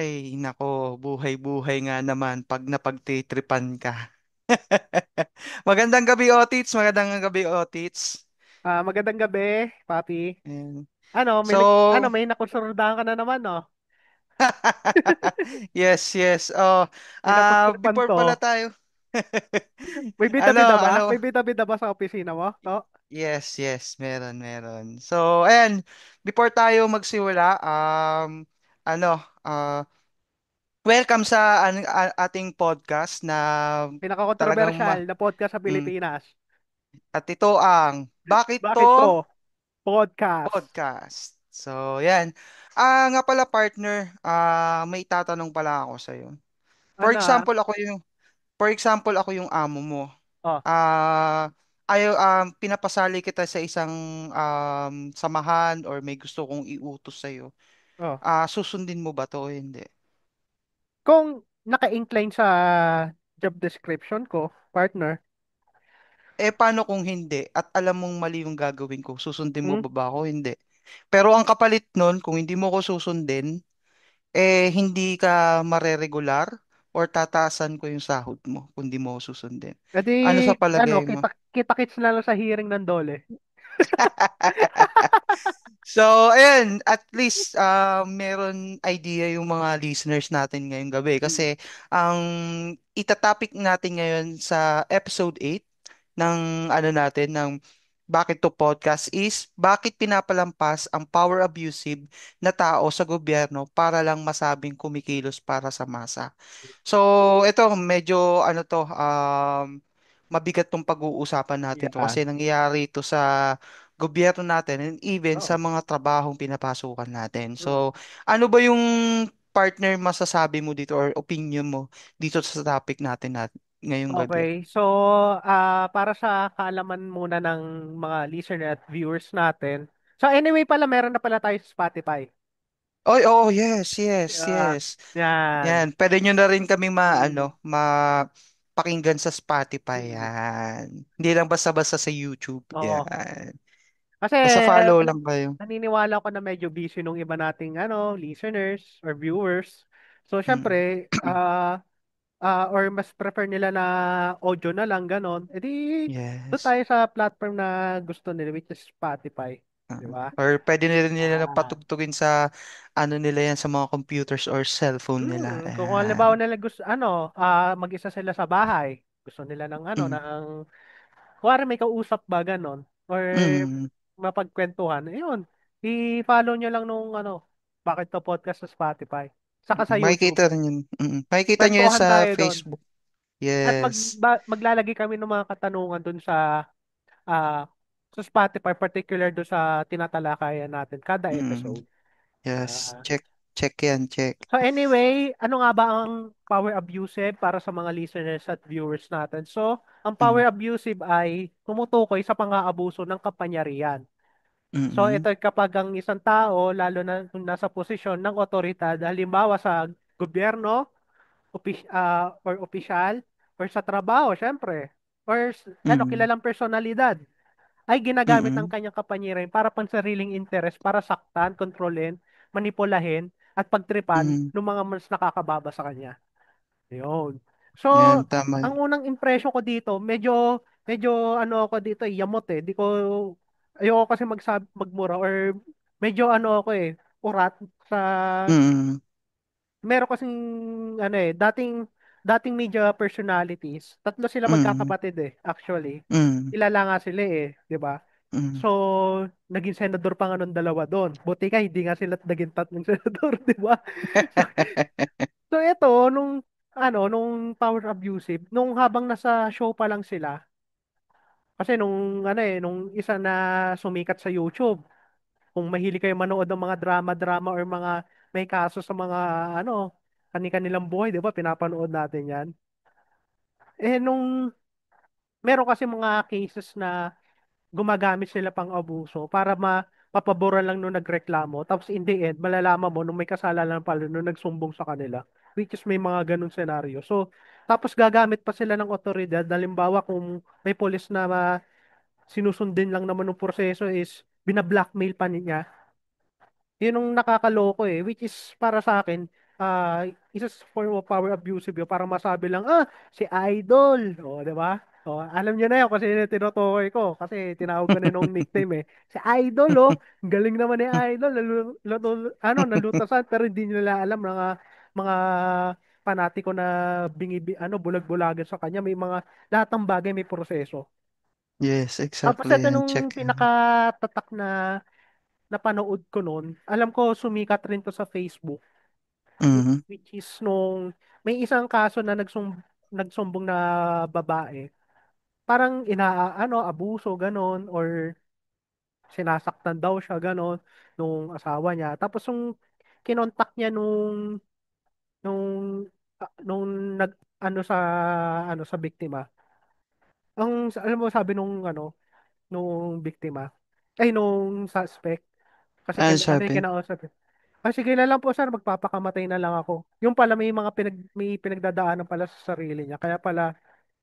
Ay, nako, buhay-buhay nga naman pag napagtitripan ka. Magandang gabi, Otits. Magandang gabi, Otits. Magandang gabi, Papi. Ayan. Ano, So, may nakusurdahan ka na naman, no? yes, yes. Oh, May napagtripan before to. pala tayo. May Ano, bida-bida ba? ano? May bida-bida ba sa opisina mo? To? Yes, yes, meron, meron. So, ayan, before tayo magsimula, ano, welcome sa ating podcast na talagang Pinaka-controversial na podcast sa mm, Pilipinas. at ito ang Bakit Bakit To to? Podcast. Podcast. So, yan. Nga pala partner, may tatanong pala ako sa iyo. For Ano, example, ako yung amo mo. Oh, Pinapasali kita sa isang samahan or may gusto kong iutos sa iyo. oh. Susundin mo ba 'to o hindi? Kung naka-incline sa job description ko, partner, Paano kung hindi at alam mong mali yung gagawin ko, susundin mo hmm? ba ako? Hindi. Pero ang kapalit nun, kung hindi mo ko susundin, hindi ka mareregular or tataasan ko yung sahod mo kung di mo ako susundin. Edi, Ano sa ano, palagay mo? kita-kits na lang sa hearing ng Dole. So, ayan, at least meron idea yung mga listeners natin ngayong gabi Hmm. kasi ang itatopic natin ngayon sa episode 8 ng ano natin ng Bakit to Podcast is bakit pinapalampas ang power abusive na tao sa gobyerno para lang masabing kumikilos para sa masa. So, ito medyo ano to mabigat tong pag-uusapan natin to Yeah. kasi nangyayari ito sa gobyerno natin and even sa Oh. mga trabahong pinapasukan natin. Hmm. So, ano ba yung partner masasabi mo dito or opinion mo dito sa topic natin ngayong gabi? Okay, so para sa kaalaman muna ng mga listener at viewers natin. So anyway pala, meron na pala tayo sa Spotify. Oy, oh, yes, yes, Yeah. yes. Yan. Yan, pwede nyo na rin kami Mm. mapakinggan sa Spotify. Mm. Yan. Hindi lang basta-basta sa YouTube. Oo. Yan. Kasi Basta follow lang kayo. naniniwala ko na medyo busy nung iba nating listeners or viewers. So Mm. syempre, or mas prefer nila na audio na lang ganon. E di doon Yes. tayo sa platform na gusto nila, which is Spotify. Di ba? Or pwede na rin nila na Ah. patugtugin sa ano nila yan sa mga computers or cellphone nila. Kung halimbawa Ayan. nila gusto, mag-isa sila sa bahay, gusto nila ng Mm. kuwari may kausap ba ganon, or Mm. mapagkwentuhan, ayun, i-follow nyo lang nung bakit to podcast sa Spotify, saka sa YouTube. Makikita rin yun. Makikita nyo yan Kwentuhan sa tayo doon. Facebook. At Yes. maglalagay kami ng mga katanungan doon ah, sa Spotify, particular doon sa tinatalakayan natin kada Mm. episode. Yes. Ah, Check. Check yan. Check. So anyway, ano nga ba ang power abusive para sa mga listeners at viewers natin? So, ang Mm. power abusive ay tumutukoy sa pang-aabuso ng kapangyarihan. So Mm. ito ay kapag ang isang tao, lalo na kung nasa posisyon ng otoridad, halimbawa sa gobyerno, or opisyal, or sa trabaho, syempre, or Mm. kilalang personalidad, ay ginagamit ang Mm. kanyang kapangyarihan para pansariling interes, para saktan, kontrolin, manipulahin, at pagtripan Mm. ng mga mas nakakababa sa kanya. Yun. So, Yan, tama. ang unang impression ko dito, medyo, medyo ako dito, yamot eh. Ayoko kasi magmura or medyo ako eh, urat sa, Mm. meron kasing, dating media personalities. Tatlo sila Mm. magkakapatid eh, actually. Mm. Kilala nga sila eh, di ba? Mm. So, naging senador pa nga nung dalawa doon. Buti ka, hindi nga sila naging tatlong senador, di ba? So, so ito, nung power abusive, nung habang nasa show pa lang sila, kasi nung isa na sumikat sa YouTube, kung mahilig kayo manood ng mga drama-drama or mga may kaso sa mga, kani-kanilang buhay, di ba? Pinapanood natin yan. Meron kasi mga cases na gumagamit sila pang abuso para mapaboran lang nung nagreklamo. Tapos in the end, malalaman mo nung may kasalanan pala nung nagsumbong sa kanila. Which is may mga ganun senaryo. So, tapos gagamit pa sila ng otoridad. Halimbawa, kung may polis na sinusundin lang naman ng proseso is binablockmail pa niya. Yun ang nakakaloko eh. Which is para sa akin, ah isa sa form of power abusive yun para masabi lang, si Idol. O, di ba? O, alam niyo na yun kasi yun yung tinutukoy ko. Kasi tinawag ko na nung nickname eh. Si Idol, oh. Ang galing naman ni Idol. Nalutasan pero hindi nila alam mga panatiko na bulag-bulagan sa kanya. May mga, lahat ng bagay may proseso. Yes, Tapos exactly. ito And nung check. pinakatatak na napanood ko noon, alam ko sumikat rin to sa Facebook, Mhm. which is nung may isang kaso na nagsumbong na babae, parang abuso ganon or sinasaktan daw siya ganon nung asawa niya. Tapos yung kinontak niya nung nung nag ano sa sa biktima. Alam mo sabi nung biktima ay nung suspect kasi Ano ano yung sabi? kinausap. Sige na lang po sir, magpapakamatay na lang ako. Yung pala may pinagdadaanan pala sa sarili niya. Kaya pala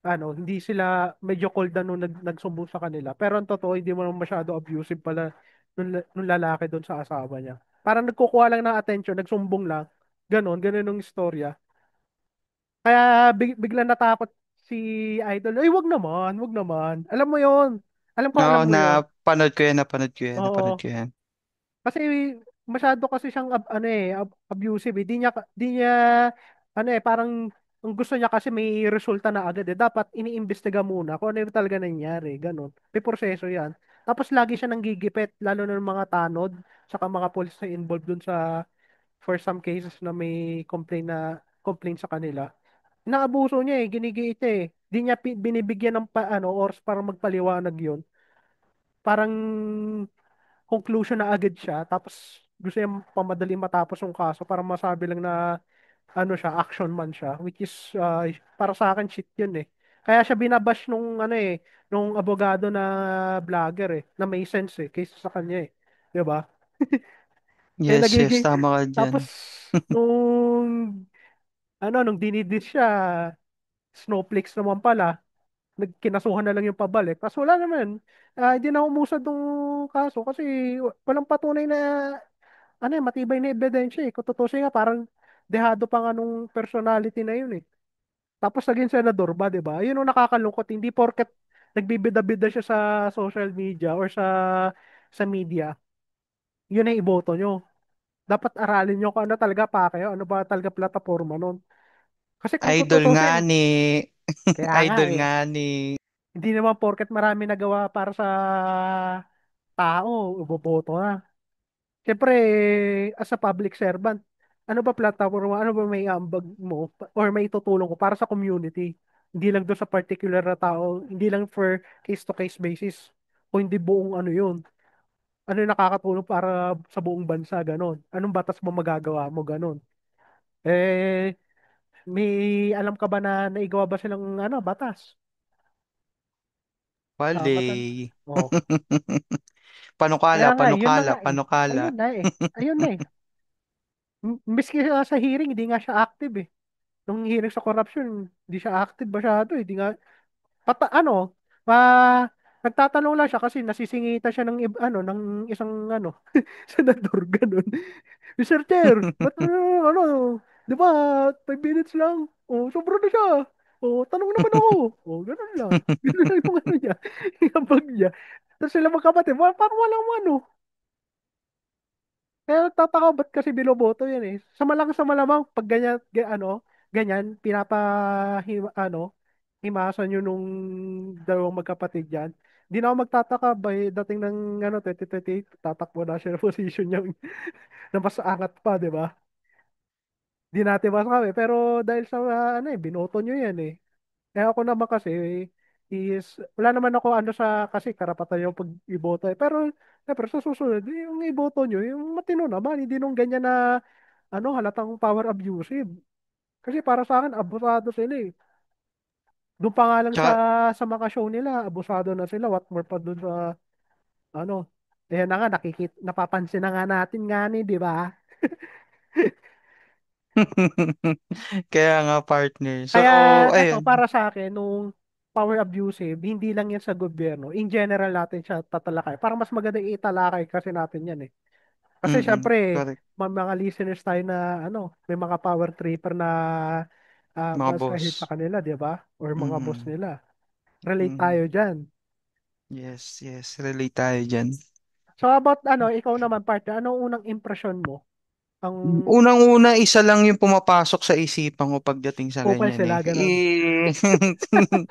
hindi sila medyo cold na nung nagsumbong sa kanila. Pero ang totoo, hindi mo naman masyado abusive pala nung lalaki doon sa asawa niya. Parang nagkukuha lang ng attention, nagsumbong lang. Ganon yung istorya. Kaya bigla natakot si Idol. Ay, wag naman. Alam mo yon. Oo, Alam mo yon. napanood Oo. ko yan. Kasi masyado kasi siyang abusive. Di niya parang ang gusto niya kasi may resulta na agad eh. Dapat iniimbestiga muna kung ano yung talaga nangyari. Ganon. May proseso yan. Tapos lagi siya nanggigipit, lalo na ng mga tanod, saka mga police na involved dun for some cases na may complaint sa kanila. Inaabuso niya eh, ginigiit eh. Di niya binibigyan ng oras para magpaliwanag yun. Parang conclusion na agad siya tapos gusto niya pamadali matapos yung kaso para masabi lang na siya action man siya which is para sa akin shit yun eh. Kaya siya binabash nung abogado na vlogger eh na may sense eh kaysa sa kanya eh. 'Di ba? Eh Yes, yes, nagiging tama ka dyan. tapos nung nung dinidis siya, snowflakes naman pala, nagkinasuhan na lang yung pabalik. Tapos wala naman. Hindi na umusad ng kaso kasi walang patunay na matibay na ebidensya eh. Kung tutusin nga, parang dehado pa nga nung personality na yun eh. Tapos naging senador ba, di ba? Yun ang nakakalungkot. Hindi porket nagbibida-bida siya sa social media or sa media, yun ang iboto nyo. Dapat aralin nyo kung ano talaga pa kayo, ano ba talaga plataforma nun. Kasi kung Idol nga tutusin, ni. kaya nga Idol eh, nga ni. hindi naman porket marami nagawa para sa tao, iboboto na. Siyempre, as a public servant, ano ba platform mo? Ano ba may ambag mo or may tutulong ko para sa community? Hindi lang doon sa particular na tao, hindi lang for case-to-case basis. O hindi buong yun. Ano yung nakakatulong para sa buong bansa, ganon. Anong batas mo magagawa mo, ganon. Eh, may alam ka ba na naigawa ba silang batas? Batas. Wale. Oh. Panukala, Kaya nga, yun na panukala, nga eh. panukala. Ayun na eh. Ayun na eh. Miski sa hearing, hindi nga siya active eh. Nung hearing sa corruption, hindi siya active masyado eh. Hindi nga, pata, ano, pa, nagtatanong lang siya kasi nasisingita siya ng isang senador, ganun. Mr. Chair, ba't di ba, 5 minutes lang? Oh, sobra na siya. Oh, tanong naman ako. Oh, ganun lang. Ganun lang yung niya, yung bag niya. Tapos sila magkapatid, parang walang kaya tataka ba't kasi binoboto yan eh. Sa malamang pag ganyan, himasan yun nung dalawang magkapatid yan. Hindi na ako magtataka by dating ng 2028, tatakbo na siya ng position niya na mas angat pa, di ba? Di natin masabi. Pero dahil sa binoto nyo yan eh. Eh ako naman kasi wala naman ako kasi karapatan yung pag-iboto eh. Pero sa susunod, yung iboto nyo, yung matino naman, hindi nung ganyan na halatang power abusive. Kasi para sa akin, abusado sila eh. Doon pa nga lang sa Tsaka, mga show nila, abusado na sila. What more pa doon sa ano. Ayan na nga, napapansin na nga natin nga ni, di ba? kaya nga partner. So, Kaya eto, ayun. para sa akin, nung power abusive, hindi lang yan sa gobyerno. In general natin siya tatalakay. Parang mas maganda italakay kasi natin yan eh. Kasi syempre, Correct. may mga listeners tayo na may mga power tripper na Mga mas kahit sa boss. kanila, di ba? Or mga boss Mm-mm. nila. Relate tayo Mm-mm. dyan. Yes, yes. Relate tayo dyan. So about ikaw naman partner, anong unang impression mo? Ang Unang-una, isa lang yung pumapasok sa isipan ko pagdating sa kupal ganyan eh. sila, ganon.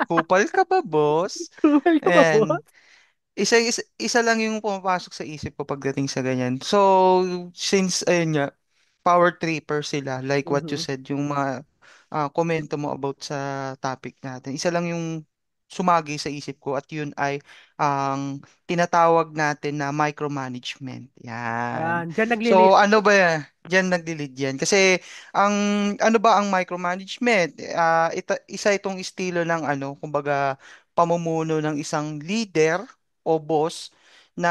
Kupal ka ba, boss? Kupal ka ba po? Ayan. Isa lang yung pumapasok sa isip ko pagdating sa ganyan. So, since, ayun nga, power tripper sila, like what you Mhm. said, yung mga komento mo about sa topic natin. Isa lang yung sumagi sa isip ko at yun ay ang tinatawag natin na micromanagement. Yan. Yan, dyan So, naglilis. ano ba yan? Diyan nagli-lead yan. Kasi, ang, ano ba ang micromanagement? Isa itong estilo ng kumbaga, pamumuno ng isang leader o boss na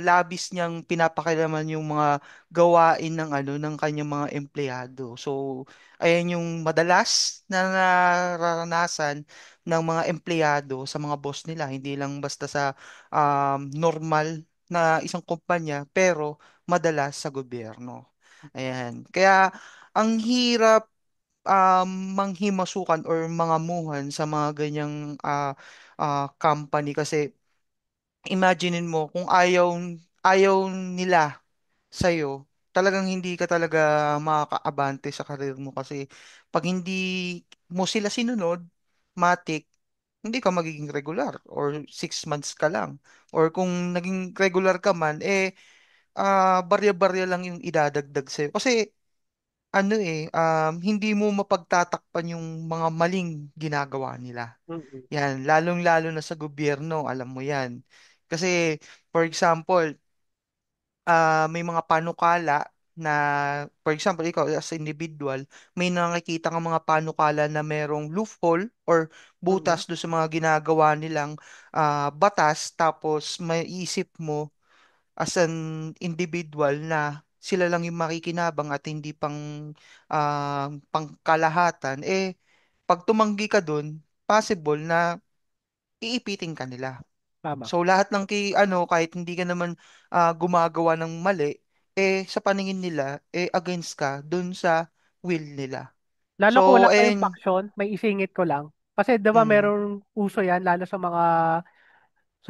labis niyang pinapakilaman yung mga gawain ng ng kanyang mga empleyado. So, ayan yung madalas na nararanasan ng mga empleyado sa mga boss nila, hindi lang basta sa normal na isang kumpanya, pero madalas sa gobyerno. Ayan. Kaya ang hirap manghimasukan or mangamuhan sa mga ganyang company kasi imaginein mo kung ayaw ayaw nila sa'yo, talagang hindi ka talaga makakaabante sa karir mo kasi pag hindi mo sila sinunod, matik, hindi ka magiging regular or 6 months ka lang. Or kung naging regular ka man, barya-barya lang yung idadagdag sa'yo. Kasi hindi mo mapagtatakpan yung mga maling ginagawa nila. Mhm. Yan, lalong-lalo na sa gobyerno, alam mo yan. Kasi, for example, may mga panukala na, for example, ikaw as individual, may nakikita kang mga panukala na merong loophole or Mhm. butas do sa mga ginagawa nilang batas, tapos may isip mo as an individual na sila lang yung makikinabang at hindi pangkalahatan, pag tumanggi ka dun, possible na iipitin ka nila. Tama. So lahat ng kahit hindi ka naman gumagawa ng mali, sa paningin nila, against ka dun sa will nila. Lalo kung So, wala kayong faction, may isingit ko lang. Kasi 'di ba mm, meron uso 'yan lalo sa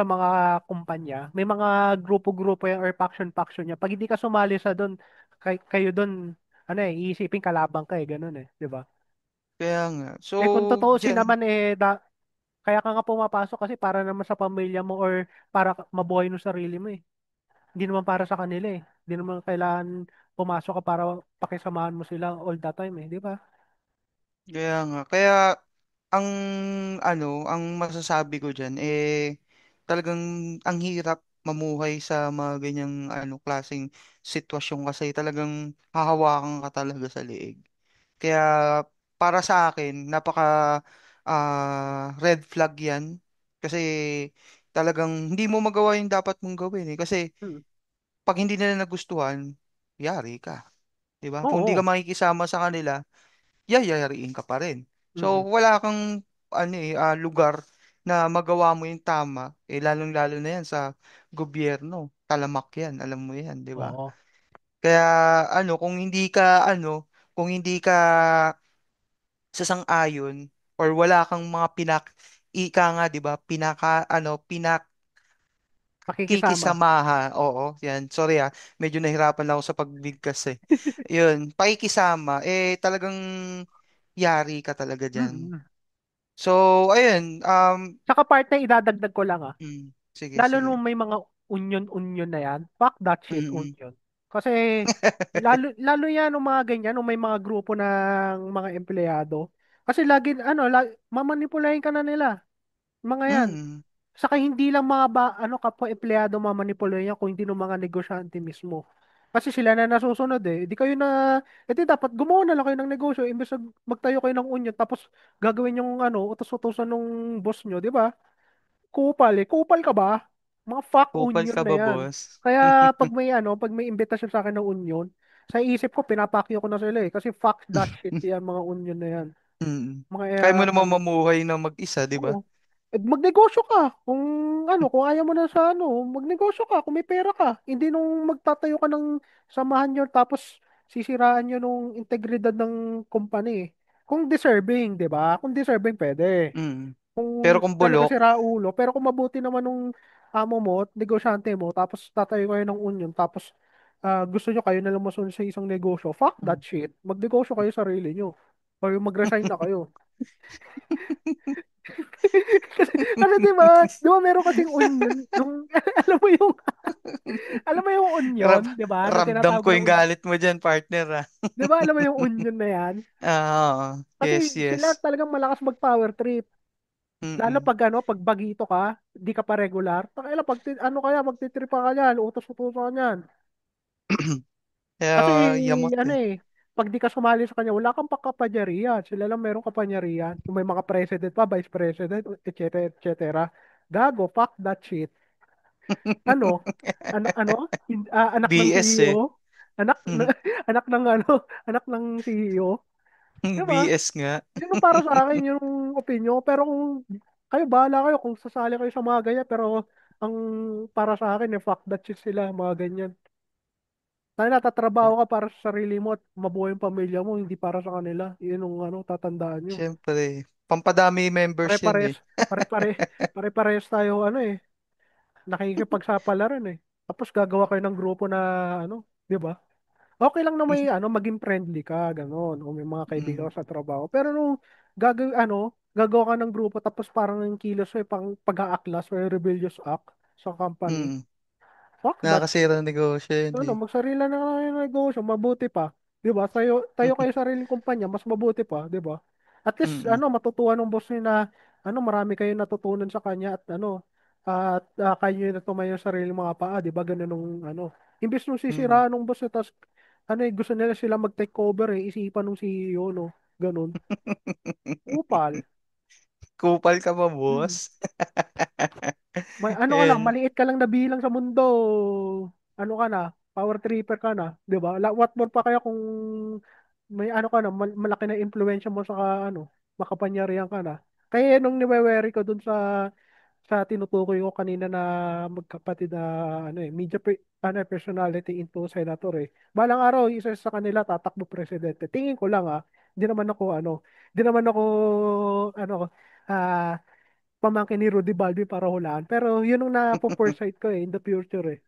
mga kumpanya. May mga grupo-grupo yan or faction-faction niya. Pag hindi ka sumali sa doon, kayo doon iisipin kalabang ka ganun 'di ba? kaya nga. So, Kung tutuusin dyan, naman kaya ka nga pumapasok kasi para naman sa pamilya mo or para mabuhay mo sarili mo eh. Hindi naman para sa kanila eh. Hindi naman kailangan pumasok ka para pakisamahan mo sila all the time eh, 'di ba? kaya nga. Kaya, ang, ang masasabi ko dyan, talagang ang hirap mamuhay sa mga ganyang, klaseng sitwasyon kasi talagang hahawakan ka talaga sa leeg. Kaya para sa akin, napaka red flag 'yan kasi talagang hindi mo magawa yung dapat mong gawin eh. Kasi Hmm. pag hindi nila nagustuhan, yari ka, 'di ba? Kung hindi ka Oo. makikisama sa kanila, yayariin ka pa rin. So Mm. wala kang lugar na magawa mo yung tama, lalong-lalo na 'yan sa gobyerno. Talamak 'yan, alam mo 'yan, 'di ba? Oo. Kaya kung hindi ka sasang-ayon or wala kang mga ika nga 'di ba Pakikisama. pinakikisamahan, oo yan, sorry medyo nahirapan lang ako sa pagbigkas yun, pakikisama talagang yari ka talaga diyan. Mm. So ayun, Saka partner, idadagdag ko lang sige lalo sige. nung may mga union na yan, fuck that shit, Mm. union. Kasi, lalo yan nung mga ganyan, nung may mga grupo ng mga empleyado. Kasi lagi, mamanipulahin ka na nila. Mga yan. Mm. Saka hindi lang mga kapwa empleyado mamanipulahin yan, kung hindi ng mga negosyante mismo. Kasi sila na nasusunod eh. Hindi kayo dapat gumawa na lang kayo ng negosyo, imbes na magtayo kayo ng union, tapos gagawin yung utos-utosan ng boss nyo, di ba? Kupal eh. Kupal ka ba? Mga fuck Kupal union ka na ba, yan. boss? Kaya pag may imbitasyon sa akin ng union, sa isip ko, pinapakyo ko na sila eh. Kasi fuck that shit yan, mga union na yan. Mm. Mga, Kaya mo naman mamuhay na mag-isa, 'di ba? oo. Magnegosyo ka. Kung kung ayaw mo na sa magnegosyo ka kung may pera ka. Hindi nung magtatayo ka ng samahan nyo tapos sisiraan nyo nung integridad ng company. Kung deserving, 'di ba? Kung deserving pwede. Mm. Pero Kung kung talaga bulok, sira ulo, pero kung mabuti naman nung amo mo, negosyante mo, tapos tatayo kayo ng union, tapos gusto nyo kayo na lumason sa isang negosyo, fuck that mm. shit. Magnegosyo kayo sarili nyo. O mag-resign na kayo. Kasi di ba meron kasing union, yung, alam mo yung, alam mo yung union, Ram di ba, na ramdam tinatawag ko na yung union. galit mo dyan, partner, ah. Di ba, alam mo yung union na yan? Kasi Yes, sila yes. talagang malakas mag-power trip. Lalo Mm-mm. pag pag bagito ka, di ka pa regular, tangina pag kaya magtitripa ka niyan, utos-utosan ka niyan. Kasi Yamot ano eh. pag di ka sumali sa kanya, wala kang pagkapangyarihan. Sila lang meron kapangyarihan. Kung may mga president pa, vice president, etc. etc. Gago, fuck that shit. Ano? Ano? Anak ng BS eh. CEO? Anak anak ng anak ng CEO? Di ba? BS nga. Yun ang para sa akin yung opinion. Pero kung kayo, bahala kayo kung sasali kayo sa mga ganyan. Pero ang para sa akin, fuck that shit sila, mga ganyan. Tayo natatrabaho ka para sa sarili mo at mabuhay yung pamilya mo, hindi para sa kanila. Yun ang tatandaan nyo. Siyempre. Pampadami members yan eh. Pare-pares, pare-pare, pare-pares tayo, nakikipagsapalaran eh. Tapos gagawa kayo ng grupo na, di ba? Okay lang na may, maging friendly ka, gano'n, o may mga kaibigan Mm, ka sa trabaho. Pero nung gagawa ka ng grupo, tapos parang yung kilos ay pang pag-aaklas or rebellious act sa company, mm. fuck that shit. Nakakasira ng negosyo yun eh. Magsarili na kayo ng negosyo, mabuti pa. 'Di ba? Tayo kayo sariling kumpanya, mas mabuti pa, 'di ba? At least Mm, matutuwa ng boss niyo na marami kayong natutunan sa kanya at kayo na tumayo sa sariling mga paa, 'di ba? Ganun nung imbes nung mm. sisiraan ng boss niya, tas gusto nila sila mag-take over isipan ng CEO, no? Ganun. Upal. Kupal ka ba, Hmm. boss? Ka lang, And, maliit ka lang na bilang sa mundo. Ano ka na, power tripper ka na, 'di ba? What more pa kaya kung may malaki na impluwensya mo sa makapangyarihan ka na. Kaya nung niwewery ko dun sa tinutukoy ko kanina na magkapatid na media personality into senator eh. Balang araw isa sa kanila tatakbo presidente. Tingin ko lang hindi naman ako ano ah pamangkin ni Rudy Balbi para hulaan. Pero yun ang foresight ko in the future eh.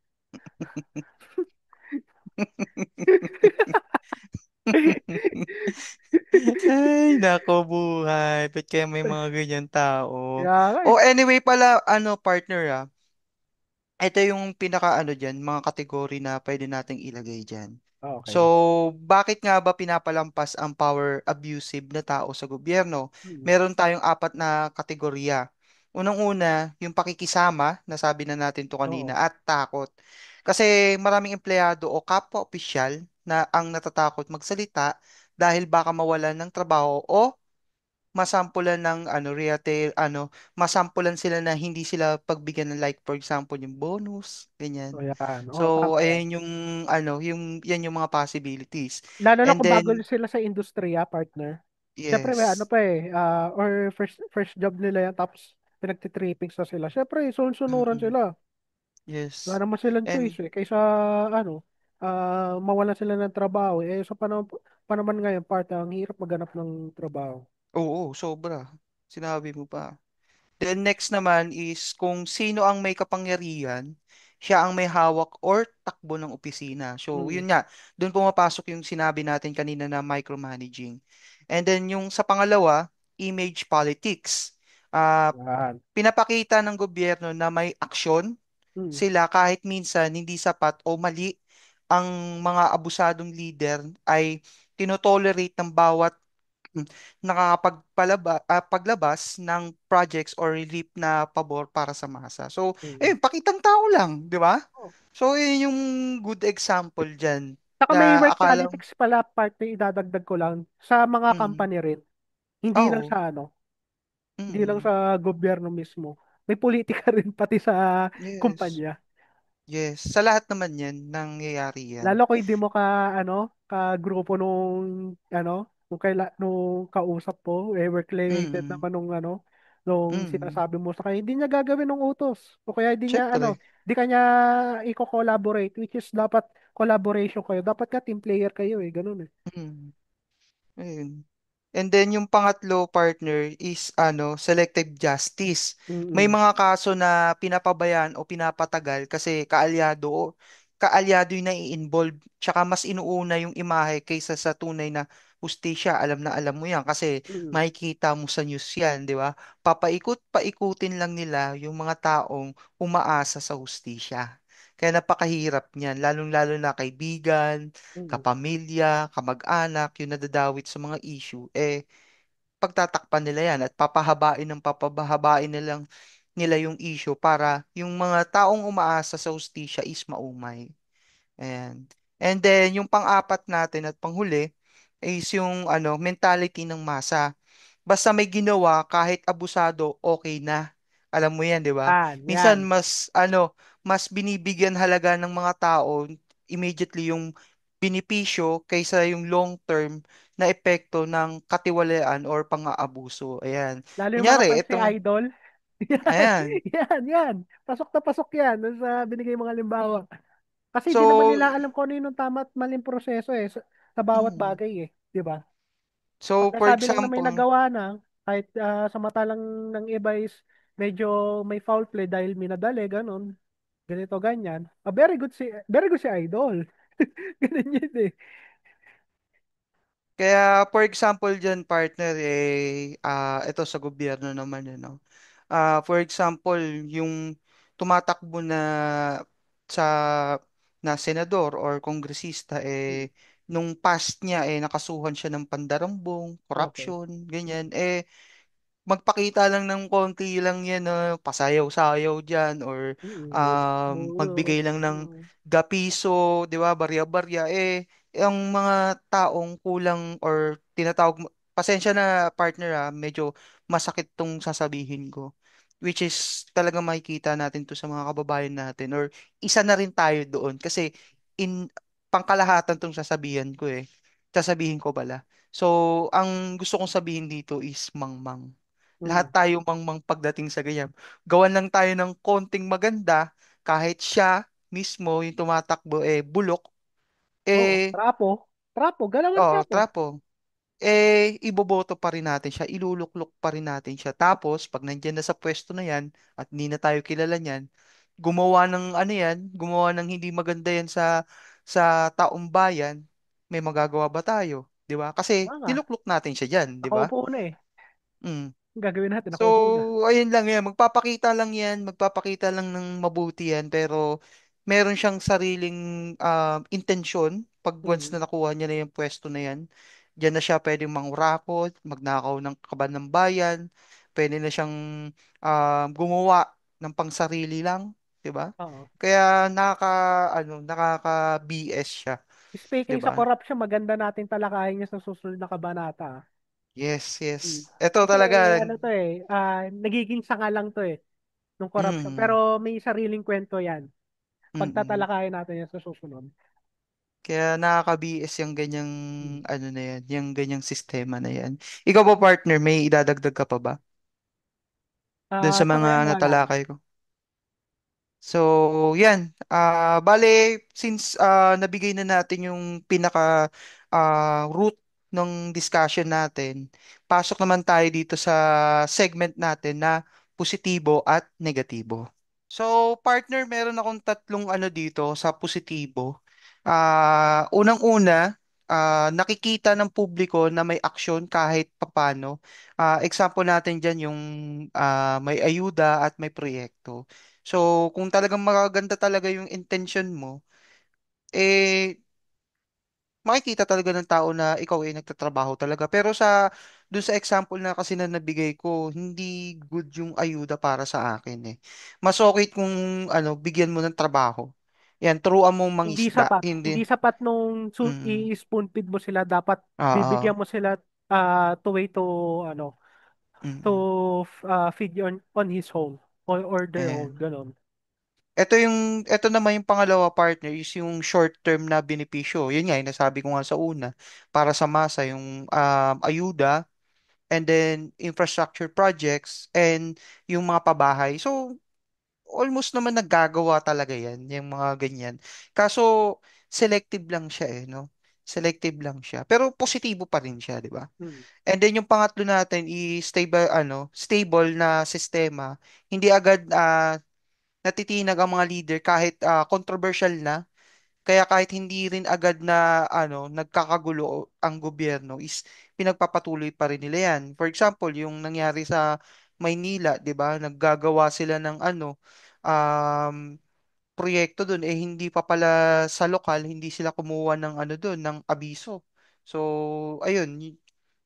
ay, nako buhay. Ba't kaya may mga ganyan tao? Kaya nga eh. Oh, anyway pala, partner ah. Ito yung pinaka ano dyan, mga kategory na pwede nating ilagay dyan. So, Okay. bakit nga ba pinapalampas ang power abusive na tao sa gobyerno? Hmm. Meron tayong apat na kategorya. Unang-una, yung pakikisama, nasabi na natin to kanina, Oo. at takot. Kasi maraming empleyado o kapwa-opisyal na ang natatakot magsalita dahil baka mawalan ng trabaho o masampulan ng masampulan sila na hindi sila pagbigyan ng like for example yung bonus, So ganyan. yan. Oo, So, tama yan. ayan yung yan yung mga possibilities. Lalo na And kung bago then, sila sa industriya, partner. Siyempre may yes. pa or first job nila yan tapos pinagtitrippings na sila. Siyempre, sunod-sunuran Mm-mm. sila. Wala Yes. naman silang choice And kaysa mawalan sila ng trabaho. Sa pa naman ngayon, ang hirap maghanap ng trabaho. oo, sobra. Sinabi mo pa. Then next naman is kung sino ang may kapangyarihan, siya ang may hawak or takbo ng opisina. So, Hmm. yun nga, doon pumapasok yung sinabi natin kanina na micromanaging. And then yung sa pangalawa, image politics. Ah, Yan. pinapakita ng gobyerno na may aksyon Hmm. sila kahit minsan hindi sapat o mali ang mga abusadong leader ay tinotolerate ng bawat paglabas ng projects or relief na pabor para sa masa. So, Hmm. pakitang tao lang, di ba? Oh. So, yun yung good example dyan Saka may na work akala, politics pala part na idadagdag ko lang sa mga mm, company rin. Hindi lang oo, sa hindi lang mm, sa gobyerno mismo. May politika rin pati sa yes, kumpanya. yes. Sa lahat naman yan, nangyayari yan. Lalo kung hindi mo ka grupo nung nung kausap po, work related Mm, naman nung nung Mm, sinasabi mo sa kanya, hindi niya gagawin ng utos. O kaya hindi niya, syempre. di kanya i-collaborate, which is dapat collaboration kayo. Dapat ka team player kayo eh, ganun eh. Mm, ayun. And then yung pangatlo partner is selective justice. May Mm-mm. mga kaso na pinapabayaan o pinapatagal kasi kaalyado yung nai-involve. Tsaka mas inuuna yung imahe kaysa sa tunay na hustisya. Alam na alam mo yan kasi Mm-mm. makikita mo sa news yan, di ba? Papaikot-paikutin lang nila yung mga taong umaasa sa hustisya. Kaya napakahirap niyan, lalong-lalo na kaibigan, Mm-mm. kapamilya, kamag-anak, yung nadadawit sa mga issue, pagtatakpan nila yan at papahabain ng papahabain nila yung issue para yung mga taong umaasa sa hustisya is maumay. Ayan. And then, yung pang-apat natin at panghuli is yung mentality ng masa. Basta may ginawa, kahit abusado, okay na. Alam mo yan, di ba? Minsan, Yan. mas binibigyan halaga ng mga tao immediately yung binipisyo kaysa yung long-term na epekto ng katiwalaan or pang-aabuso. Ayan. Lalo yung mga Kunyari, fans ni itong, Idol. Yan, ayan. yan. Pasok na pasok yan dun sa binigay mga limbawa. Kasi hindi naman So, nila alam kung ano yung tama at maling proseso eh sa bawat mm. bagay eh. Di ba? So, for Pagkasabi lang na may example, nagawa na, kahit sa mata lang ng iba is medyo may foul play dahil minadali, ganun. Ganito, ganyan. Very good si Idol. Ganun yun eh. kaya for example dyan partner ito sa gobyerno naman no. For example, yung tumatakbo sa na senador or kongresista nung past niya nakasuhan siya ng pandarambong, Okay. corruption, ganyan magpakita lang ng konti lang yan na pasayaw-sayaw dyan or Oo. magbigay lang ng gapiso, di ba, barya-barya ang mga taong kulang or pasensya na partner medyo masakit tong sasabihin ko. Which is talagang makikita natin to sa mga kababayan natin or isa na rin tayo doon kasi in pangkalahatan tong sasabihin ko pala. So, ang gusto kong sabihin dito is mangmang. Lahat Mm. tayo mangmang pagdating sa ganyan. Gawan lang tayo ng konting maganda kahit siya mismo yung tumatakbo bulok Oo. eh Trapo. Trapo. Galangan trapo. trapo iboboto pa rin natin siya, iluluklok pa rin natin siya. Tapos, pag nandiyan na sa pwesto na yan, at hindi na tayo kilala niyan, gumawa ng hindi maganda yan sa taong bayan, may magagawa ba tayo? Di ba? Kasi, Wala nga. niluklok natin siya dyan, di ba? Nakaupo na eh. Mm. Ang gagawin natin, So, nakaupo na. ayun lang yan. Magpapakita lang ng mabuti yan, pero meron siyang sariling intensyon pag once Mm. na nakuha niya na yung pwesto na yan. Diyan na siya pwedeng mangurakot, magnakaw ng kaban ng bayan, pwede na siyang gumawa ng pangsarili lang, 'di ba? Oo. Kaya nakaka BS siya, 'di Speaking sa ba? corruption, maganda natin talakayin niya sa susunod na kabanata. Yes, Mm. yes. Ito Kasi talaga. ano to eh, nagiging sanga lang to eh, ng corruption. Mm, Pero may sariling kwento yan. mm. Pagtatalakayin natin yan sa susunod. Kaya nakaka-BS yung ganyang Mm. na yan, yung ganyang sistema na yan. Ikaw ba partner, may idadagdag ka pa ba? Doon sa Sa mga ngayon wala na. natalakay ko. So, yan. Bale, since nabigay na natin yung pinaka root ng discussion natin, pasok naman tayo dito sa segment natin na positibo at negatibo. So, partner, meron akong tatlong dito sa positibo. Unang-una, nakikita ng publiko na may aksyon kahit papano. Example natin dyan yung may ayuda at may proyekto. So, kung talagang magaganda talaga yung intention mo, eh, makikita talaga ng tao na ikaw ay nagtatrabaho talaga. Pero dun sa example na kasi na nabigay ko, hindi good yung ayuda para sa akin Mas okay kung bigyan mo ng trabaho. Yan, turuan mo Hindi mangisda. sapat. Hindi. Hindi sapat nung Mm, i-spoon feed mo sila. Dapat oo. bibigyan mo sila to way to, ano, to Mm, feed on his home or their own. ayan. Ganon. Ito naman yung pangalawa partner is yung short term na benepisyo. Yun nga, yung nasabi ko nga sa una, para sa masa yung ayuda. and then infrastructure projects, and yung mga pabahay. So, almost naman naggagawa talaga yan, yung mga ganyan. Kaso, selective lang siya no? Selective lang siya. Pero positibo pa rin siya, di ba? Mm. And then yung pangatlo natin is stable, stable na sistema. Hindi agad natitinag ang mga leader kahit controversial na. Kaya kahit hindi rin agad na nagkakagulo ang gobyerno is pinagpapatuloy pa rin nila yan. For example, yung nangyari sa Maynila, 'di ba? Naggagawa sila ng um proyekto doon hindi pa pala sa lokal, hindi sila kumuha ng doon, ng abiso. So, ayun,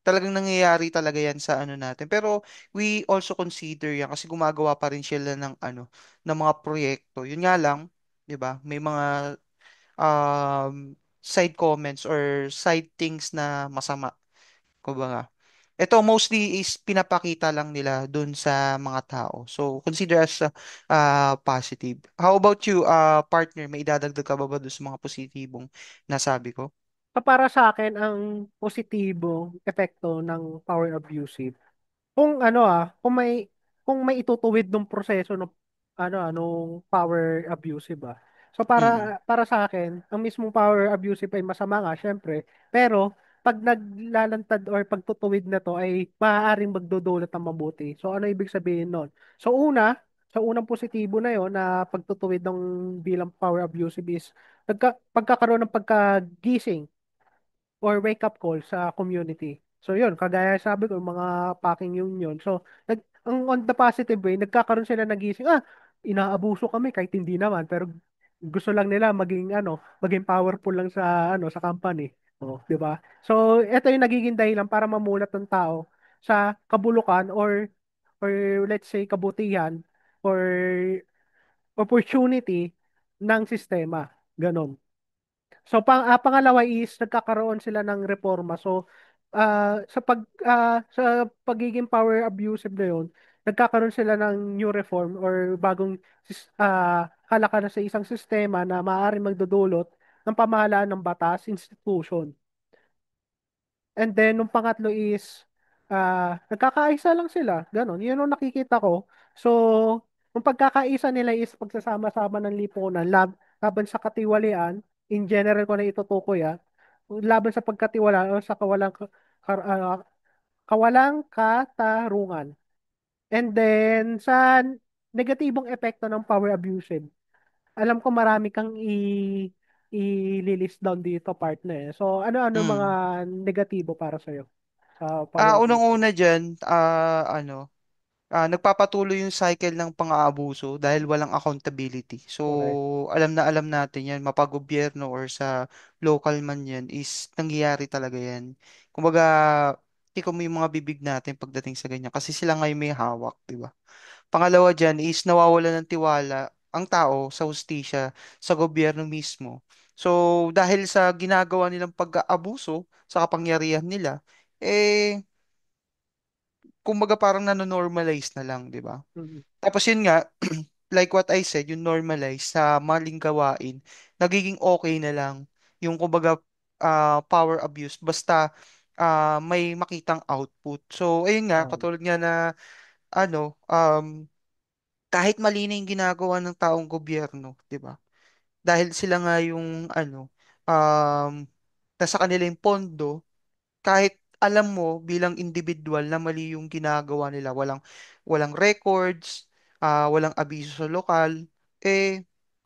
talagang nangyayari talaga yan sa natin. Pero we also consider yan kasi gumagawa pa rin sila ng mga proyekto. Yun nga lang, 'di ba? May mga side comments or side things na masama, kumbaga. Ito mostly is pinapakita lang nila dun sa mga tao. So consider as positive. How about you, partner? May idadagdag ka ba dun sa mga positibong nasabi ko? So para sa akin, ang positibong epekto ng power abusive, kung kung may itutuwid ng proseso ng nung power abusive So Mm, para sa akin, ang mismong power abusive ay masama nga syempre, pero pag naglalantad or pagtutuwid na to ay maaaring magdudulot ng mabuti. So ano ibig sabihin nun? So sa unang positibo na yon na pagtutuwid ng bilang power abusive is pagkakaroon ng pagkagising or wake up call sa community. So yun, kagaya sabi ko, mga packing union. So on the positive way, nagkakaroon sila nagising, inaabuso kami kahit hindi naman, pero gusto lang nila maging powerful lang sa company. Oh, 'di ba? So ito yung nagiging dahilan para mamulat ng tao sa kabulukan or let's say kabutihan or opportunity ng sistema. Ganon. So pangalawa is nagkakaroon sila ng reforma. So sa pagiging power abusive na 'yon, nagkakaroon sila ng new reform or bagong kalakalan sa isang sistema na maaaring magdudulot ng pamahalaan ng batas, institution. And then, nung pangatlo is, nagkakaisa lang sila. Ganon. Yun ang nakikita ko. So, yung pagkakaisa nila is pagsasama-sama ng lipunan laban sa katiwalian. In general ko na itutukoy laban sa pagkatiwalaan o sa kawalang katarungan. And then, sa negatibong epekto ng power abusive, alam ko marami kang i-list down dito, partner. So, ano mga mm. negatibo para sa'yo sa power abusive? Unang-una dyan, nagpapatuloy yung cycle ng pang-aabuso dahil walang accountability. So, Correct. alam na alam natin yan, mapagobyerno or sa local man yan, is nangyayari talaga yan. Kumbaga, tikom mo yung mga bibig natin pagdating sa ganyan kasi sila ngayon may hawak, di ba? Pangalawa dyan is nawawala ng tiwala ang tao sa hustisya, sa gobyerno mismo. So, dahil sa ginagawa nilang pag-aabuso sa kapangyarihan nila, kumbaga parang nanonormalize na lang, di ba? Mm. Tapos yun nga, like what I said, yung normalize sa maling gawain, nagiging okay na lang yung kumbaga power abuse basta may makitang output. So, ayun nga, Um, katulad nga na kahit mali na yung ginagawa ng taong gobyerno, 'di ba? Dahil sila nga yung um, nasa kanila yung pondo, kahit alam mo bilang individual na mali yung ginagawa nila, walang records, walang abiso sa lokal,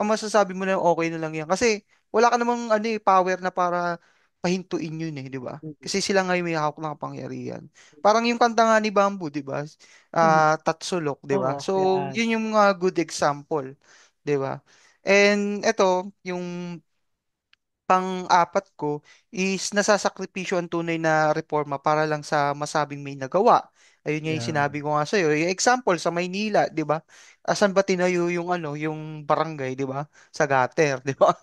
ang masasabi mo na okay na lang yan. Kasi wala ka namang power na para pahintuin yun di ba? mm. Kasi sila nga yung may hawak ng kapangyarihan. Parang yung kanta nga ni Bamboo, di ba? Tatsulok, di ba? Oo, So, yan. yun yung mga good example, di ba? And eto, yung pang-apat ko is nasasakripisyo ang tunay na reforma para lang sa masabing may nagawa. Ayun nga yung Yan. sinabi ko nga sa'yo. Yung example sa Maynila, 'di ba? Asan ba tinayo yung yung barangay, 'di ba? Sa gutter, 'di ba?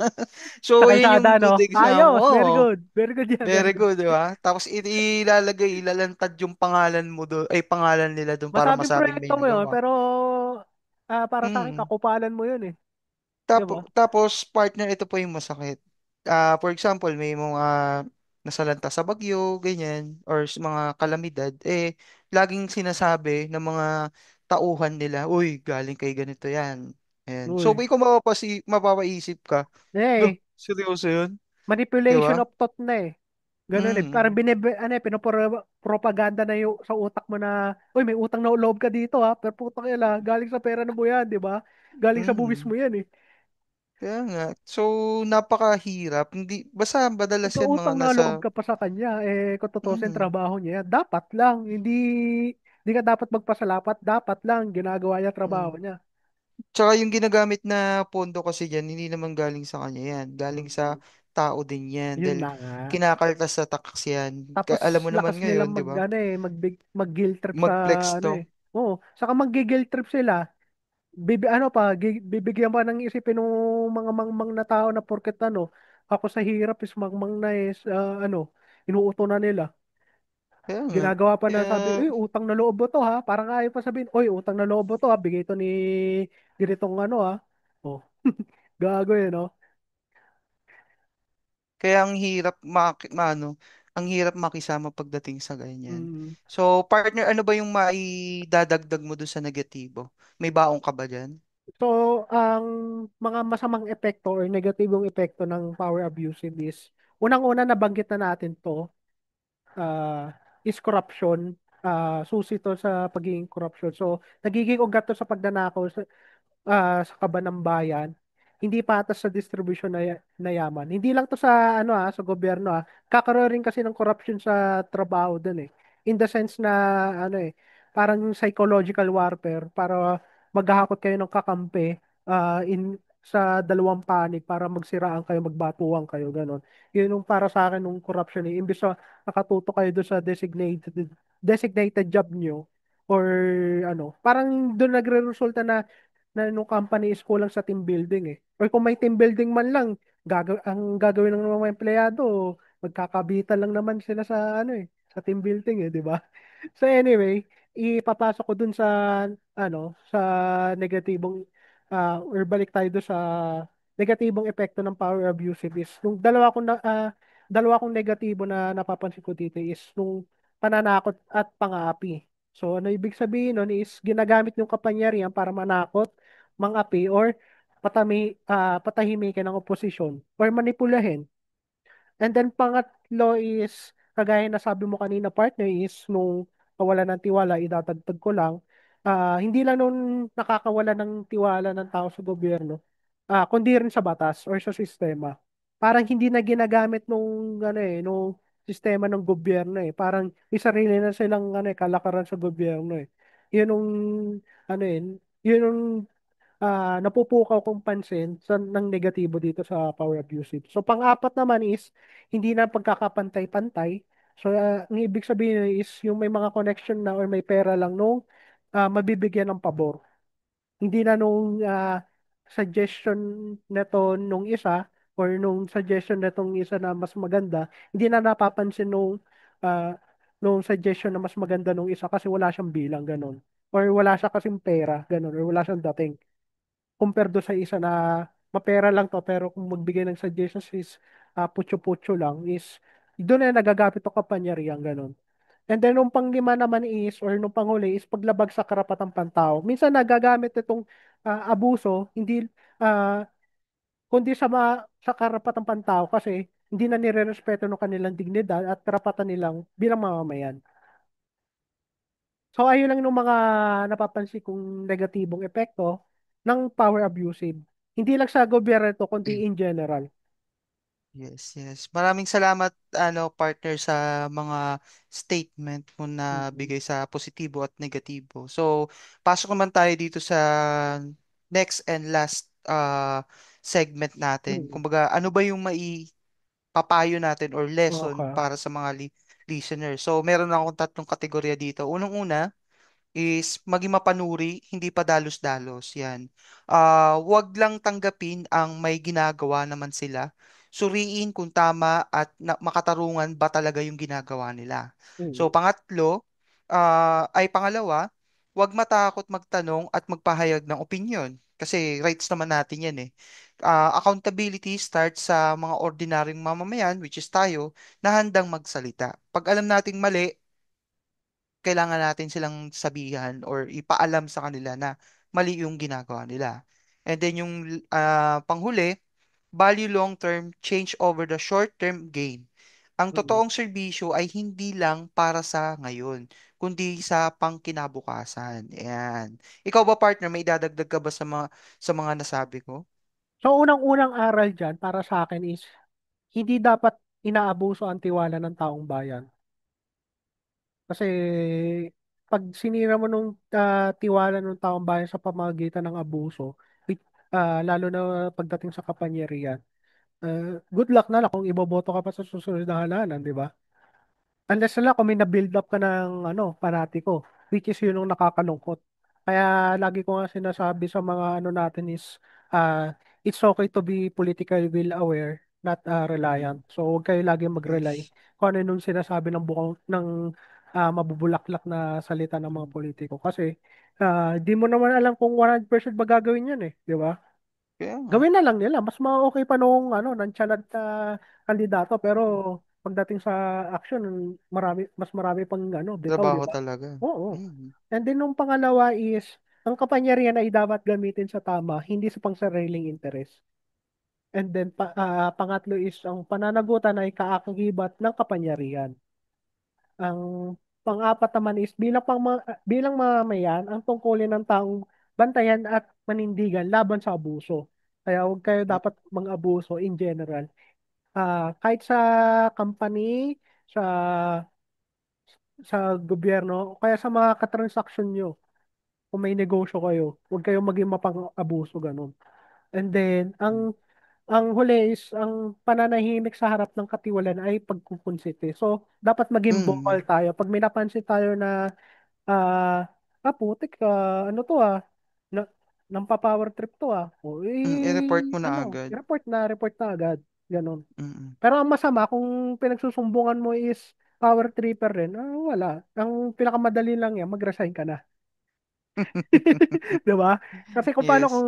Sa So, yun yung kalsada, good no? example. Ayos! Very Oo, good. Very good yan, very very good. good, 'di ba? Tapos ilalantad yung pangalan mo doon, ay pangalan nila doon para Masabing masabing proyekto may mo yun, nagawa. pero para sa akin, Mm. kakupalan mo yun eh. Di ba? Tapos partner, ito po yung masakit. For example, may mga nasalanta sa bagyo, ganyan, or sa mga kalamidad, eh, laging sinasabi ng mga tauhan nila, uy, galing kay ganito yan. Ayan. So, Uy. ikaw mapapaisip ka, no, Eh, seryoso yun? Di manipulation ba? of thought na eh. Ganun eh. Parang Mm. pinopropaganda na yung sa utak mo na, uy, may utang na loob ka dito ha. Pero putang ila, galing sa pera na mo yan, di ba? Galing sa buwis Mm. mo yan eh. Kaya nga. So, napakahirap. Hindi, basta madalas Ito yan mga utang na nasa, loob ka pa sa kanya, eh, kung tutusin mm, trabaho niya yan, dapat lang. Hindi ka dapat magpasalamat, dapat lang. Ginagawa niya trabaho mm. niya. Tsaka yung ginagamit na pondo kasi dyan, hindi naman galing sa kanya yan. Galing sa Mm. tao din yan. Yun Dahil na nga. kinakaltas sa tax yan. Tapos Alam mo naman lakas nilang ngayon, di ba? ano eh, mag-guilt trip sa Mag-flex ano to. eh. Oo, saka mag-guilt trip sila. Ano pa, bibigyan pa ng isipin ng mga mangmang na tao na porket ano, ako sa hirap is mangmang na is ano, inuuto na nila. Kaya nga. Ginagawa pa Kaya, na sabi, uy, utang na loob mo to ha. Parang ayaw pa sabihin, uy, utang na loob mo to ha. Bigay to ni ganitong ano ha. Oh, gago eh, no? kaya ang hirap ang hirap makisama pagdating sa ganyan. Mm. So, partner, ano ba yung maidadagdag mo doon sa negatibo? May baong ka ba dyan? So, ang mga masamang epekto or negatibong epekto ng power abusive is, unang-una nabanggit na natin to, is corruption. Susi to sa pagiging corruption. So, nagiging ugat to sa pagnanakaw sa kaban ng bayan, hindi patas sa distribution na yaman. Hindi lang to sa ano sa gobyerno Kakaroon rin kasi ng corruption sa trabaho dun eh. In the sense na ano parang psychological warfare para maghahakot kayo ng kakampi in sa dalawang panig para magsiraan kayo, magbatuan kayo, ganon. Yun yung para sa akin ng corruption eh. Imbis na nakatuto kayo doon sa designated job nyo or ano, parang doon nagre-resulta na nung company is kulang sa team building eh. Or kung may team building man lang, ang gagawin ng mga empleyado, magkakabitan lang naman sila sa ano sa team building di ba? So anyway, ipapasok ko dun sa negatibong or balik tayo dun sa negatibong epekto ng power abusive is nung dalawa kong negatibo na napapansin ko dito is nung pananakot at pang-aapi. So, ano ibig sabihin nun is ginagamit yung kapangyarihan para manakot, mang-api, or patahimikin ng oposisyon or manipulahin. And then pangatlo is, kagaya na sabi mo kanina partner is, nung kawalan ng tiwala, idadagdag ko lang, hindi lang nung nakakawala ng tiwala ng tao sa gobyerno, kundi rin sa batas or sa sistema. Parang hindi na ginagamit nung sistema ng gobyerno eh. Parang may sarili na silang kalakaran sa gobyerno eh. Yun yung ano eh, yun yung napupukaw kong pansin ng negatibo dito sa power abusive. So, pang-apat naman is, hindi na pagkakapantay-pantay. So, ang ibig sabihin is, yung may mga connection na or may pera lang nung mabibigyan ng pabor. Hindi na nung suggestion neto nung isa or nung suggestion netong isa na mas maganda, hindi na napapansin ah, nung suggestion na mas maganda nung isa kasi wala siyang bilang, ganun. Or wala siya kasing pera, ganun. Or wala siyang dating compare do sa isa na mapera lang to pero kung magbigay ng suggestions is putyo-putyo lang is doon na nagagamit ang kapangyarihan ganun. And then nung panglima naman is or nung panghuli is paglabag sa karapatang pantao. Minsan nagagamit itong abuso hindi ah, kundi sa karapatang pantao kasi hindi na nire-respeto ng kanilang dignidad at karapatan nilang bilang mamamayan. So ayun lang yung mga napapansin kong negatibong epekto ng power abusive. Hindi lang sa gobyerno to, kundi in general. Yes, yes. Maraming salamat, partner, sa mga statement mo na Mm. bigay sa positibo at negatibo. So, pasok naman tayo dito sa next and last segment natin. Mm. Kumbaga, ano ba yung maipapayo natin or lesson Okay. para sa mga listeners? So, meron akong tatlong kategorya dito. Unang-una is maging mapanuri, hindi pa dalos-dalos. Yan. Wag lang tanggapin ang may ginagawa naman sila. Suriin kung tama at makatarungan ba talaga yung ginagawa nila. Mm. So, pangalawa, wag matakot magtanong at magpahayag ng opinyon. Kasi rights naman natin yan eh. Accountability starts sa mga ordinaryong mamamayan, which is tayo, na handang magsalita. Pag alam nating mali, kailangan natin silang sabihan or ipaalam sa kanila na mali yung ginagawa nila. And then yung panghuli, value long-term, change over the short-term gain. Ang Mm. totoong serbisyo ay hindi lang para sa ngayon, kundi sa pangkinabukasan. Ayan. Ikaw ba, partner, may idadagdag ka ba sa mga nasabi ko? So, unang-unang aral dyan para sa akin is, hindi dapat inaabuso ang tiwala ng taong bayan. Kasi, pag sinira mo nung tiwala ng taong bayan sa pamamagitan ng abuso, lalo na pagdating sa kapangyarihan, good luck na lang kung iboboto ka pa sa susunod na halalan, di ba? Unless na kung may na-build up ka ng panatiko, which is yun yung nakakalungkot. Kaya lagi ko nga sinasabi sa mga natin is, uh, it's okay to be politically will aware, not reliant. Mm. So huwag kayo lagi mag-rely Yes. kung ano yung sinasabi ng bukong ng mabubulaklak na salita ng mga Mm. politiko. Kasi di mo naman alam kung 100% ba gagawin yun eh, di ba? Kaya nga. Gawin na lang nila. Mas okay pa nung nang na kandidato pero Mm. pagdating sa action, mas marami pang bitaw, di Trabaho ba? talaga. Oo. Mm. And then nung pangalawa is, ang kapangyarihan ay dapat gamitin sa tama, hindi sa pangsariling interes. And then pangatlo is, ang pananagutan ay kaakibat ng kapangyarihan. Ang pang-apat naman is, bilang mamamayan, ang tungkulin ng taong bantayan at manindigan laban sa abuso. Kaya huwag kayo Mm. dapat mang-abuso in general. Kahit sa company, sa gobyerno, o kaya sa mga katransaksyon nyo, kung may negosyo kayo, huwag kayong maging mapang-abuso, ganun. And then, ang huli is, ang pananahimik sa harap ng katiwalaan ay pagkukunsiti. So, dapat maging Mm. vocal tayo. Pag may napansin tayo na, putik, ano to na, nampa-power trip to o I-report mo na agad. report na agad. Ganon. Mm. Pero ang masama, kung pinagsusumbungan mo is power tripper rin, wala. Ang pinakamadali lang yan, mag-resign ka na. Di ba? Kasi kung paano Yes, kung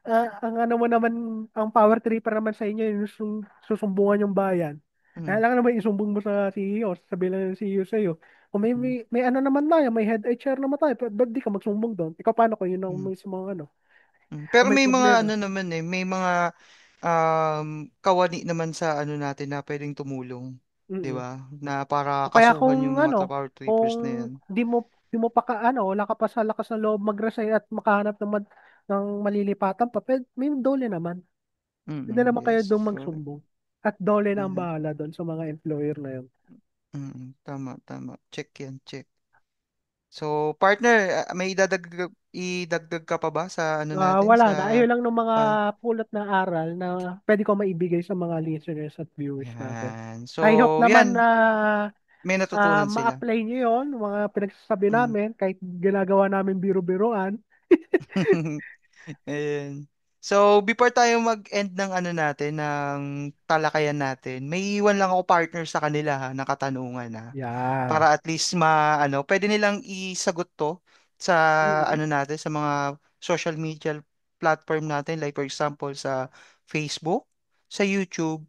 yes. ang ano mo naman, ang power tripper naman sa inyo, yung susumbungan yung bayan. Mm. Kailangan naman isumbong mo sa CEO, sabihin lang ng CEO sa'yo. Kung Mm. may ano naman tayo, may head HR naman tayo, ba't di ka magsumbong doon? Ikaw paano kung yun ang Mm. mismo Pero kung may may mga problema? ano naman eh, may mga kawani naman sa ano natin na pwedeng tumulong, 'di Mm. ba? Na para O kaya kasuhan yung mga power kung trippers na 'yan. di mo pa wala ka pa sa lakas ng loob mag-resign at makahanap ng malilipatan pa, may dole naman. Pwede naman kayo Yes, doon correct. magsumbong. At dole na ang Mhm. bahala doon sa mga employer na yun. Tama, tama. Check 'yan, check. So, partner, may idagdag ka pa ba sa ano natin Wala na. sa Ayun lang ng mga ah, pulot na aral na pwede ko maibigay sa mga listeners at viewers natin. yan. I hope So, naman na yan, may natutunan sila. ma-apply nyo yun, mga pinagsasabi Mm. namin, kahit ginagawa namin biro-biroan. Ayun. So, before tayo mag-end ng ano natin, ng talakayan natin, may iwan lang ako partner sa kanila ha, na katanungan ha. Yan. Para at least pwede nilang isagot to sa Mm. ano natin, sa mga social media platform natin, like for example sa Facebook, sa YouTube,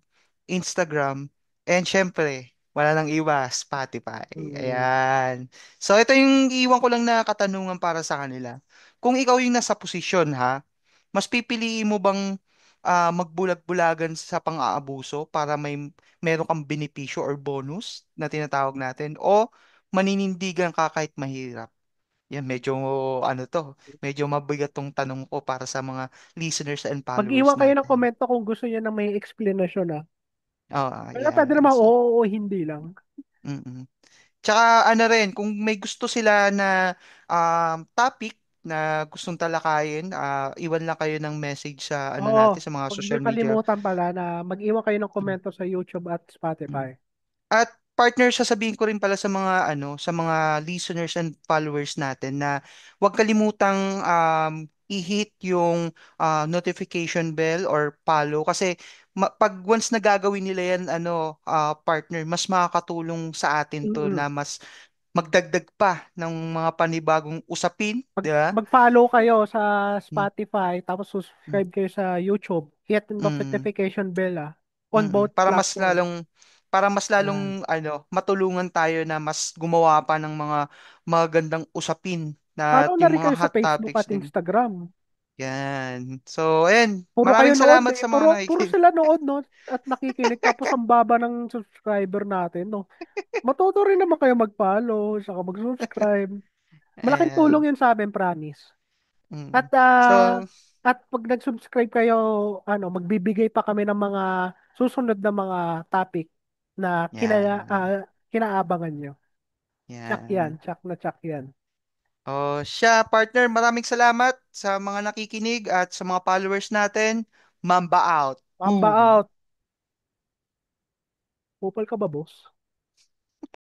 Instagram, and syempre, wala nang iwas, Spotify. Mm. Ayan. So, ito yung iwan ko lang na katanungan para sa kanila. Kung ikaw yung nasa posisyon ha, mas pipiliin mo bang magbulag-bulagan sa pang-aabuso para meron kang benepisyo or bonus na tinatawag natin o maninindigan ka kahit mahirap? Yan, medyo ano to, medyo mabigat tong tanong ko para sa mga listeners and followers Mag-iwan kayo ng natin. komento kung gusto niyo na may explanation Pero pwede Yan. naman oo o hindi lang. Mm-mm. Tsaka ano rin, kung may gusto sila na topic na gustong talakayin, iwan lang kayo ng message sa ano Oo, natin sa mga huwag niyo social media. kalimutan pala na mag-iwan kayo ng Mm. komento sa YouTube at Mm. Spotify. At partner, sasabihin ko rin pala sa mga sa mga listeners and followers natin na huwag kalimutang i-hit yung notification bell or follow kasi pag once na gagawin nila yan partner, mas makakatulong sa atin to Mm. na mas magdagdag pa ng mga panibagong usapin, di ba? Mag-follow kayo sa Mm, Spotify, tapos mm, subscribe kayo sa YouTube. Hit the mm, notification bell on both platforms. para mas Yan. lalong matulungan tayo na mas gumawa pa ng mga magandang usapin na Follow na yung rin mga kayo sa hot Facebook topics at din. Instagram. Yan. So, ayan. Puro kayo Maraming nood salamat eh. sa mga Puro nakikinig. sila nood, no? At nakikinig. Tapos ang baba ng subscriber natin, no? Matuto rin naman kayo mag-follow, saka mag-subscribe. Malaking tulong Ayan. yun sa amin, promise. At Mm. So, pag nag-subscribe kayo, magbibigay pa kami ng mga susunod na mga topic na yan. kinaabangan nyo. Check yan, Yan. check na check yan. Oh, siya, partner, maraming salamat sa mga nakikinig at sa mga followers natin. Mamba out. Mamba Boom. out. Kupal ka ba, boss?